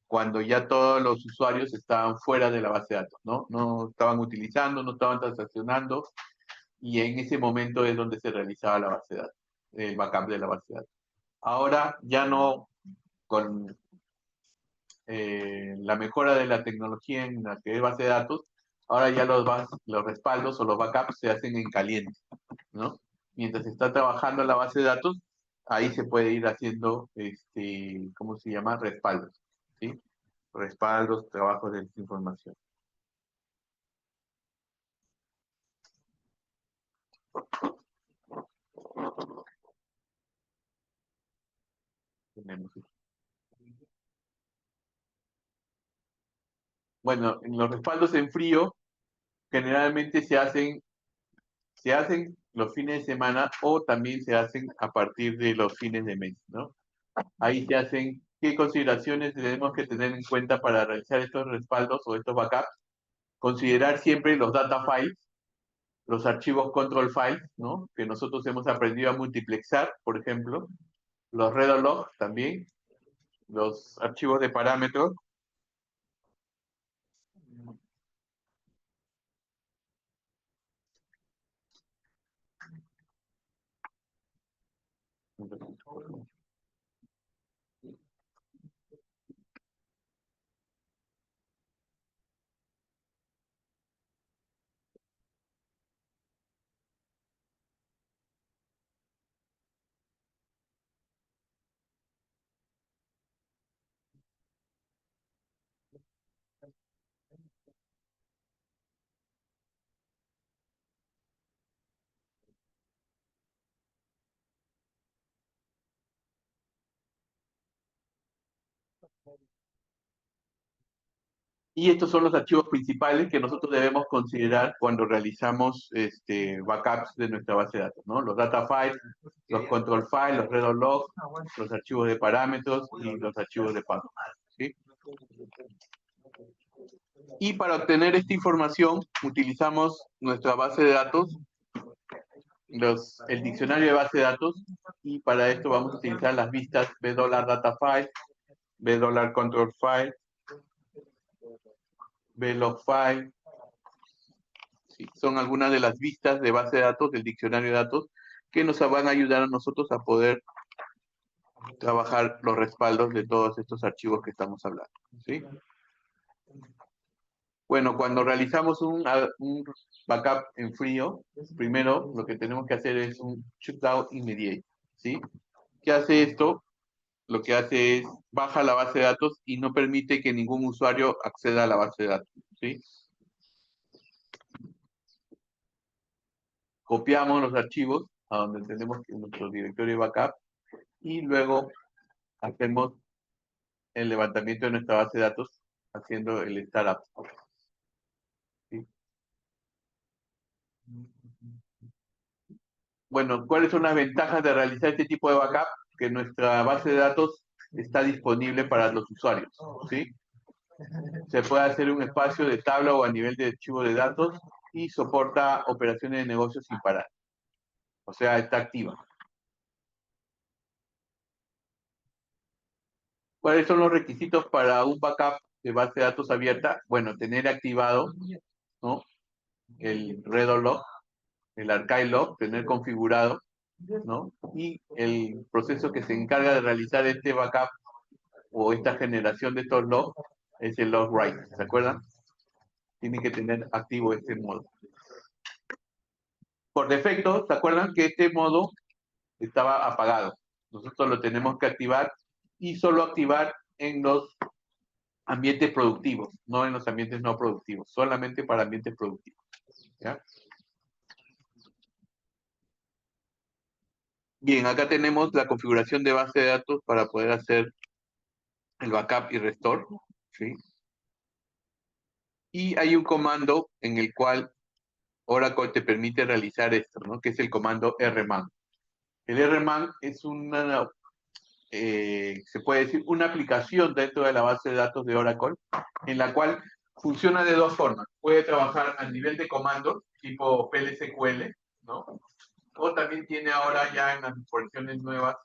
cuando ya todos los usuarios estaban fuera de la base de datos, ¿no? No estaban utilizando, no estaban transaccionando, y en ese momento es donde se realizaba la base de datos, el backup de la base de datos. Ahora ya no, con la mejora de la tecnología en la que es base de datos, ahora ya los respaldos o los backups se hacen en caliente, ¿no? Mientras está trabajando la base de datos, ahí se puede ir haciendo, ¿cómo se llama? Respaldos, ¿sí? Respaldos, trabajos de información. Tenemos. Bueno, en los respaldos en frío generalmente se hacen los fines de semana o también se hacen a partir de los fines de mes, ¿no? Ahí se hacen qué consideraciones tenemos que tener en cuenta para realizar estos respaldos o estos backups. Considerar siempre los data files, los archivos control files, ¿no? Que nosotros hemos aprendido a multiplexar, por ejemplo, los redo log también, los archivos de parámetros. Y estos son los archivos principales que nosotros debemos considerar cuando realizamos backups de nuestra base de datos, ¿no? Los data files, los control files, los redo logs, los archivos de parámetros y los archivos de path, ¿sí? Y para obtener esta información utilizamos nuestra base de datos, el diccionario de base de datos, y para esto vamos a utilizar las vistas $datafile, $controlFile, $logFile. Sí, son algunas de las vistas de base de datos del diccionario de datos que nos van a ayudar a nosotros a poder trabajar los respaldos de todos estos archivos que estamos hablando, ¿sí? Bueno, cuando realizamos un backup en frío, primero lo que tenemos que hacer es un shutdown immediate, ¿sí? ¿Qué hace esto? Lo que hace es baja la base de datos y no permite que ningún usuario acceda a la base de datos, ¿sí? Copiamos los archivos a donde tenemos nuestro directorio de backup y luego hacemos el levantamiento de nuestra base de datos haciendo el startup, ¿sí? Bueno, ¿cuáles son las ventajas de realizar este tipo de backup? Que nuestra base de datos está disponible para los usuarios, ¿sí? Se puede hacer un espacio de tabla o a nivel de archivo de datos y soporta operaciones de negocio sin parar. O sea, está activa. ¿Cuáles son los requisitos para un backup de base de datos abierta? Bueno, tener activado, ¿no?, el redo log, el archive log, tener configurado, ¿no? Y el proceso que se encarga de realizar este backup o esta generación de estos logs es el log write, ¿se acuerdan? Tiene que tener activo este modo. Por defecto, ¿se acuerdan que este modo estaba apagado? Nosotros lo tenemos que activar y solo activar en los ambientes productivos, no en los ambientes no productivos, solamente para ambientes productivos, ¿ya? Bien, acá tenemos la configuración de base de datos para poder hacer el backup y restore, ¿sí? Y hay un comando en el cual Oracle te permite realizar esto, ¿no? Que es el comando rman. El rman es una, se puede decir, una aplicación dentro de la base de datos de Oracle, en la cual funciona de dos formas. Puede trabajar a nivel de comandos, tipo PLSQL, ¿no? O también tiene ahora ya en las versiones nuevas,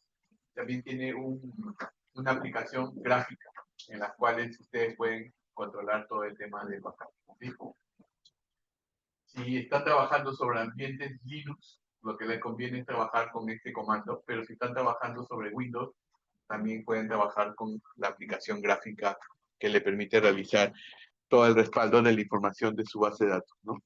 también tiene una aplicación gráfica en las cuales ustedes pueden controlar todo el tema de backup, ¿sí? Si están trabajando sobre ambientes Linux, lo que les conviene es trabajar con este comando, pero si están trabajando sobre Windows, también pueden trabajar con la aplicación gráfica que le permite realizar todo el respaldo de la información de su base de datos, ¿no?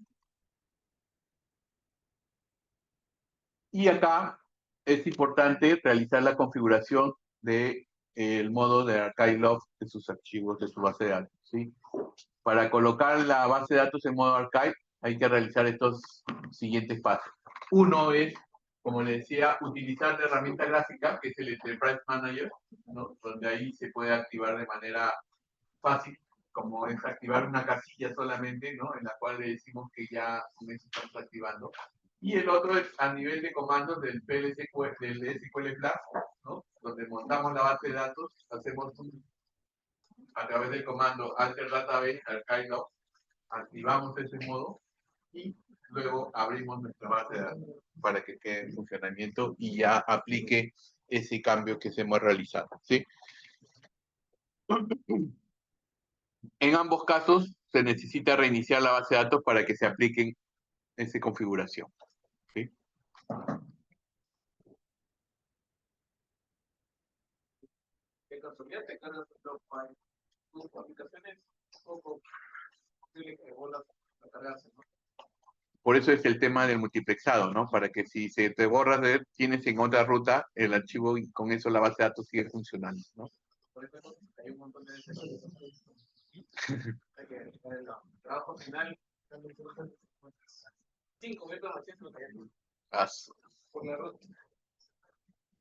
Y acá es importante realizar la configuración de el modo de archive log de sus archivos de su base de datos, ¿sí? Para colocar la base de datos en modo archive hay que realizar estos siguientes pasos. Uno es, como les decía, utilizar la herramienta gráfica, que es el Enterprise Manager, ¿no? Donde ahí se puede activar de manera fácil, como es activar una casilla solamente, ¿no? En la cual le decimos que ya con eso estamos activando. Y el otro es a nivel de comandos del PLSQL, del SQL Plus, ¿no? Donde montamos la base de datos, hacemos a través del comando alter database archive log, activamos ese modo y luego abrimos nuestra base de datos para que quede en funcionamiento y ya aplique ese cambio que hemos realizado, ¿sí? En ambos casos se necesita reiniciar la base de datos para que se apliquen esa configuración, ¿sí? De casualidad te cargas tus aplicaciones poco posible que la cargas, ¿no? Por eso es el tema del multiplexado, ¿no? Para que si se te borra, tienes en otra ruta el archivo y con eso la base de datos sigue funcionando, ¿no? Por eso hay un montón de hay que el trabajo final 5 metros recién se lo cayeron por la ruta.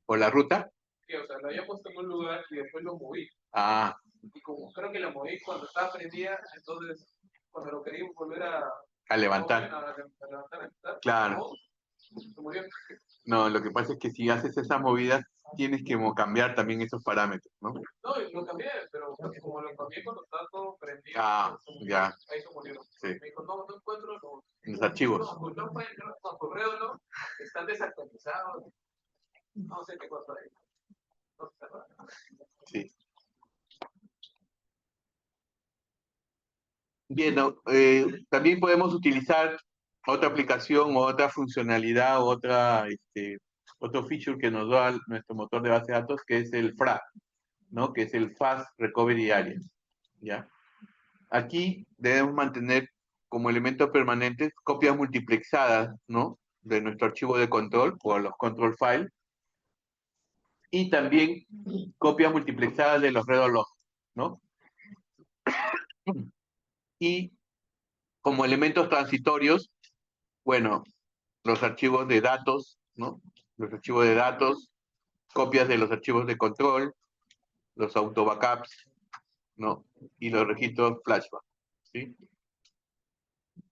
¿Por la ruta? Que, o sea, lo había puesto en un lugar y después lo moví. Ah. Y como creo que lo moví cuando estaba prendida, entonces cuando lo quería volver a levantar. A levantar, claro. Se murió. No, lo que pasa es que si haces esas movidas, tienes que cambiar también esos parámetros, ¿no? No, lo cambié, pero como lo cambié cuando estaba todo prendido. Ah, ya. Ahí se murió. Sí. Me dijo, no encuentro los archivos. No, correo, no, están desactualizados. No sé qué cosa hay. Sí. Bien, también podemos utilizar otra aplicación o otra funcionalidad o otro feature que nos da nuestro motor de base de datos, que es el FRA, ¿no? Que es el Fast Recovery Area, ¿ya? Aquí debemos mantener como elementos permanentes copias multiplexadas, ¿no? De nuestro archivo de control o los control files, y también copias multiplexadas de los redo log, ¿no? Y como elementos transitorios, bueno, los archivos de datos, ¿no? Los archivos de datos, copias de los archivos de control, los auto backups, ¿no? Y los registros flashback, ¿sí?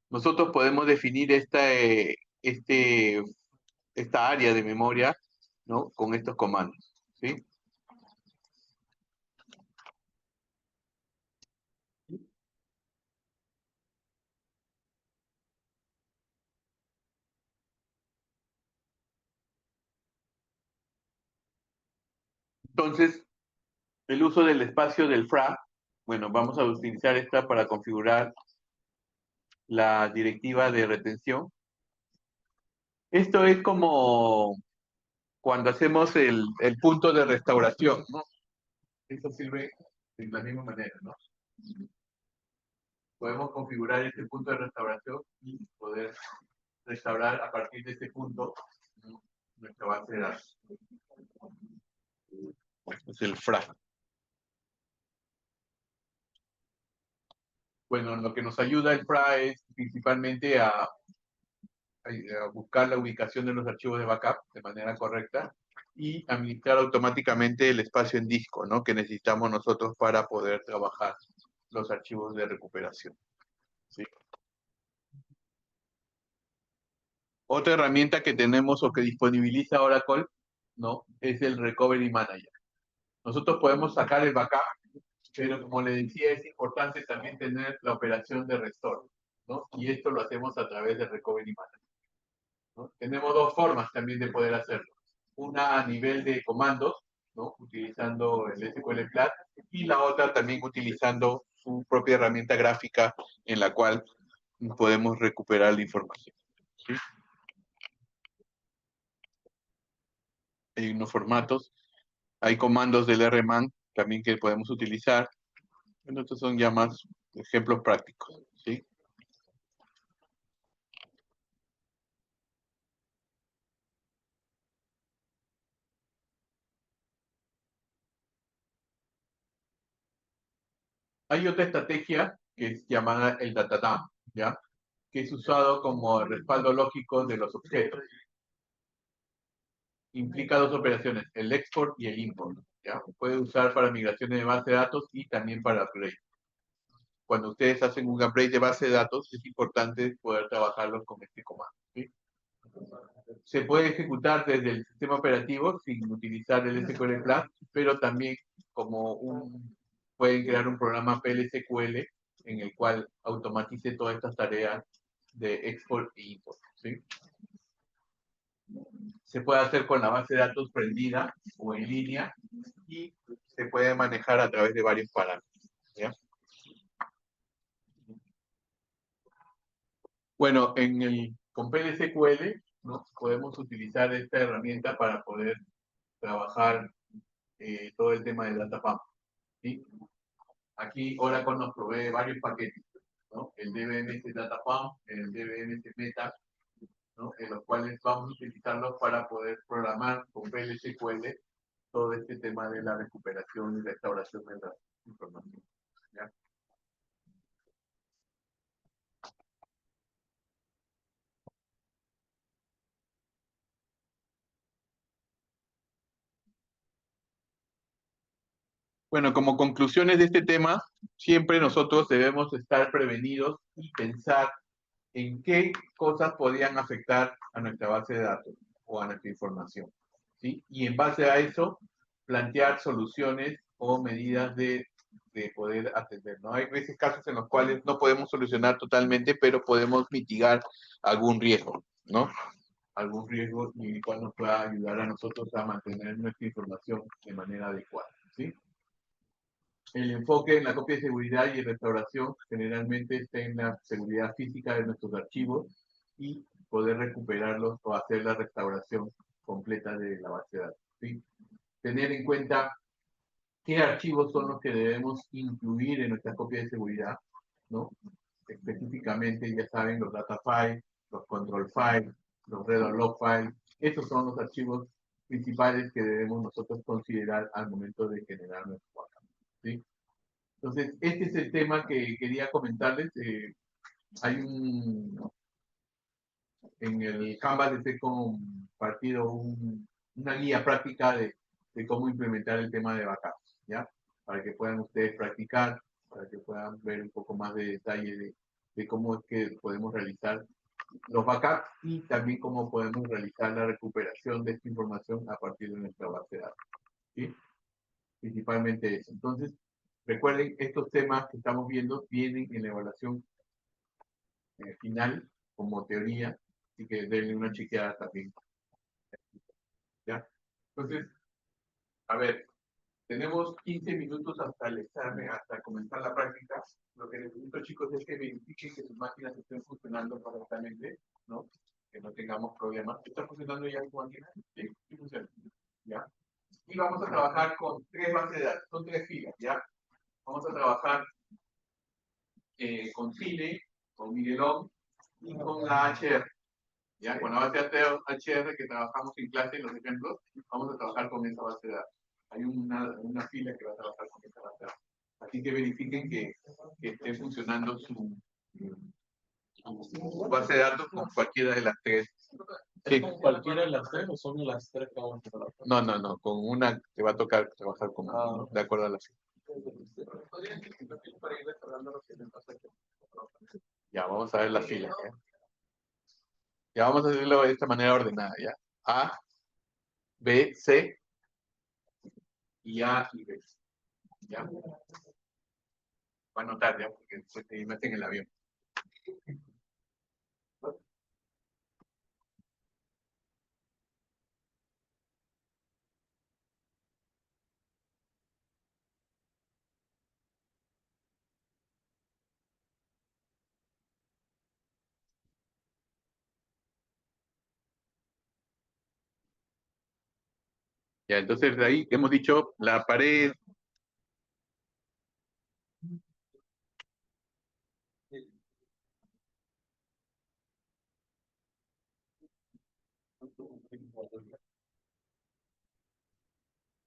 Nosotros podemos definir esta área de memoria, ¿no? Con estos comandos, ¿sí? Entonces, el uso del espacio del FRA, bueno, vamos a utilizar esta para configurar la directiva de retención. Esto es como cuando hacemos el punto de restauración, ¿no? Esto sirve de la misma manera, ¿no? Podemos configurar este punto de restauración y poder restaurar a partir de este punto, ¿no? Nuestra base de datos. Es el FRA. Bueno, lo que nos ayuda el FRA es principalmente a buscar la ubicación de los archivos de backup de manera correcta y administrar automáticamente el espacio en disco, ¿no? Que necesitamos nosotros para poder trabajar los archivos de recuperación, ¿sí? Otra herramienta que tenemos o que disponibiliza Oracle, ¿no? Es el Recovery Manager. Nosotros podemos sacar el backup, pero como le decía, es importante también tener la operación de restore, ¿no? Y esto lo hacemos a través del Recovery Manager, ¿no? Tenemos dos formas también de poder hacerlo. Una a nivel de comandos, ¿no? Utilizando el SQL Plat, y la otra también utilizando su propia herramienta gráfica en la cual podemos recuperar la información, ¿sí? Hay unos formatos, hay comandos del RMAN también que podemos utilizar. Bueno, estos son ya más ejemplos prácticos, ¿sí? Hay otra estrategia que es llamada el datadump, ¿ya? Que es usado como respaldo lógico de los objetos. Implica dos operaciones, el export y el import, ¿ya? Puede usar para migraciones de base de datos y también para upgrade. Cuando ustedes hacen un upgrade de base de datos, es importante poder trabajarlos con este comando, ¿sí? Se puede ejecutar desde el sistema operativo sin utilizar el SQL Plus, pero también pueden crear un programa PLSQL en el cual automatice todas estas tareas de export e import, ¿sí? Se puede hacer con la base de datos prendida o en línea y se puede manejar a través de varios parámetros, ¿ya? Bueno, con PLSQL, ¿no? Podemos utilizar esta herramienta para poder trabajar todo el tema de DataPump, ¿sí? Aquí Oracle nos provee varios paquetes, ¿no? El DBMS DataPump, el DBMS Meta, ¿no? En los cuales vamos a utilizarlos para poder programar con PLSQL todo este tema de la recuperación y restauración de la información, ¿ya? Bueno, como conclusiones de este tema, siempre nosotros debemos estar prevenidos y pensar en qué cosas podrían afectar a nuestra base de datos o a nuestra información, ¿sí? Y en base a eso, plantear soluciones o medidas de poder atender, ¿no? Hay veces casos en los cuales no podemos solucionar totalmente, pero podemos mitigar algún riesgo, ¿no? Algún riesgo y el cual nos pueda ayudar a nosotros a mantener nuestra información de manera adecuada, ¿sí? El enfoque en la copia de seguridad y restauración generalmente está en la seguridad física de nuestros archivos y poder recuperarlos o hacer la restauración completa de la base de datos, ¿sí? Tener en cuenta qué archivos son los que debemos incluir en nuestra copia de seguridad, ¿no? Específicamente, ya saben, los data files, los control files, los read or log files. Esos son los archivos principales que debemos nosotros considerar al momento de generar nuestro backup, ¿sí? Entonces, este es el tema que quería comentarles. Hay en el Canvas les he compartido una guía práctica de cómo implementar el tema de backups, ¿ya? Para que puedan ustedes practicar, para que puedan ver un poco más de detalle de cómo es que podemos realizar los backups y también cómo podemos realizar la recuperación de esta información a partir de nuestra base de datos, ¿sí? Principalmente eso. Entonces, recuerden, estos temas que estamos viendo vienen en la evaluación final como teoría, así que denle una chequeada también, ¿ya? Entonces, a ver, tenemos 15 minutos hasta el examen, hasta comenzar la práctica. Lo que necesito, chicos, es que verifiquen que sus máquinas estén funcionando correctamente, ¿no? Que no tengamos problemas. ¿Está funcionando ya su máquina? Sí, sí funciona. ¿Ya? Y vamos a trabajar con 3 bases de datos, son 3 filas, ¿ya? Vamos a trabajar con Cine, con Miguelón y con la HR. ¿Ya? Con la base de datos HR que trabajamos en clase, en los ejemplos, vamos a trabajar con esa base de datos. Hay una fila que va a trabajar con esa base de datos. Así que verifiquen que esté funcionando su base de datos con cualquiera de las 3. Sí. ¿Cualquiera de las 3 o son las 3 que vamos a trabajar? No, con una te va a tocar trabajar con de acuerdo a la fila. Ya, vamos a ver la fila. ¿Ya? Ya vamos a hacerlo de esta manera ordenada, ¿ya? A, B, C y A y B. ¿Ya? Va a notar, ¿ya? Porque después te meten en el avión. Ya, entonces de ahí hemos dicho la pared.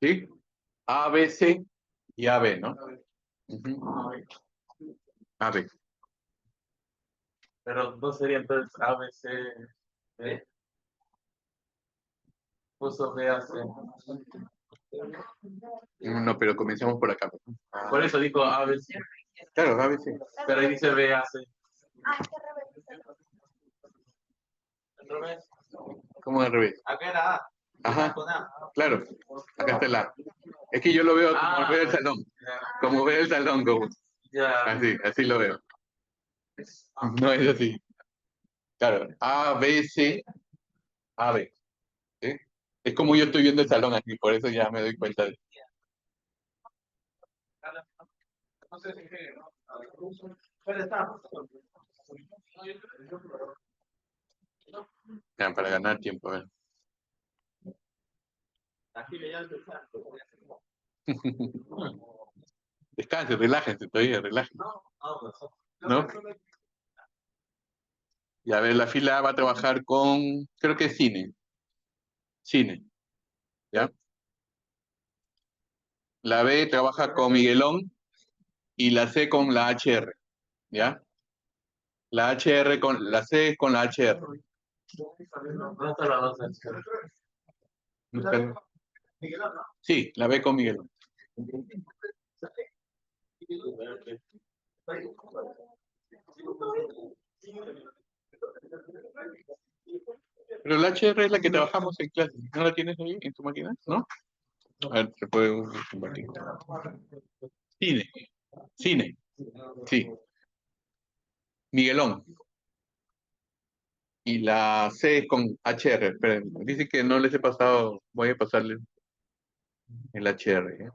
¿Sí? A, B, C y A, B, ¿no? A, B. Pero no sería entonces A, B, C, D. Puso B, A, C. No, pero comencemos por acá. Por eso dijo A, B, C. Claro, A, B, C. Pero ahí dice B, A, C. Al revés. ¿Cómo al revés? Acá era A. Ajá, Con A. claro. Acá está el A. Es que yo lo veo como veo el salón. Como veo el salón, como. Ya. Así lo veo. No es así. Claro, A, B, C, A, B. ¿Sí? Es como yo estoy viendo el salón aquí, por eso ya me doy cuenta de. No sé si que, ¿no? ¿Cuál está? Ya, para ganar tiempo, a ver. Aquí le llaman pensar. Descanse, relájense todavía, relájense. ¿No? Y a ver, la fila A va a trabajar con, creo que es cine. Cine, ¿ya? La B trabaja con Miguelón y la C con la HR, ¿ya? La HR con, la C con la HR. ¿Dónde está la base? Sí, la B con Miguelón. Pero la HR es la que trabajamos en clase. ¿No la tienes ahí en tu máquina? ¿No? A ver, se puede compartir. Cine. Cine. Sí. Miguelón. Y la C es con HR. Esperen, dice que no les he pasado. Voy a pasarle el HR.